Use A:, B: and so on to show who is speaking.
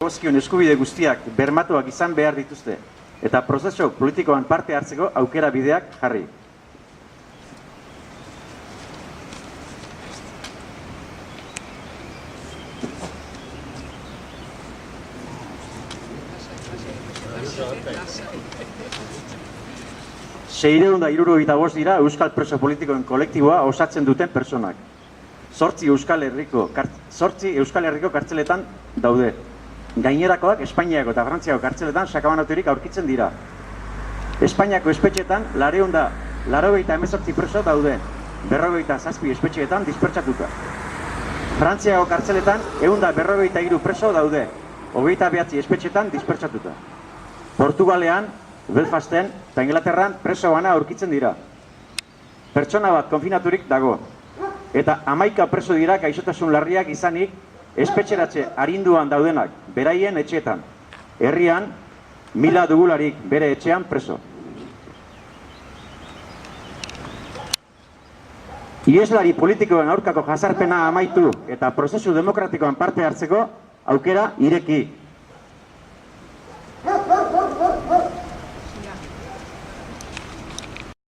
A: Dagozkion eskubide guztiak bermatuak izan behar dituzte, eta prozesu politikoan parte hartzeko aukera bideak jarri. Seiehun hirurogeita bost dira euskal preso politikoen kolektiboa osatzen duten pertsonak. 8 Euskal Herriko kartzeletan daude. Gainerakoak Espainiako eta Frantziako kartzeletan sakabanaturik aurkitzen dira. Espainiako espetxetan 898 preso daude, 47 espetxeetan dispertsatuta. Frantziako kartzeletan 153 preso daude, 29 espetxeetan dispertsatuta. Portugalean, Belfasten eta Inglaterran preso bana aurkitzen dira. Pertsona bat konfinaturik dago, eta 11 preso dira gaixotasun larriak izanik espetxeratze arinduan daudenak, beraien etxeetan. Herrian, 1000 dugularik bere etxean preso. Iheslari politikoen aurkako jazarpena amaitu eta prozesu demokratikoan parte hartzeko aukera ireki.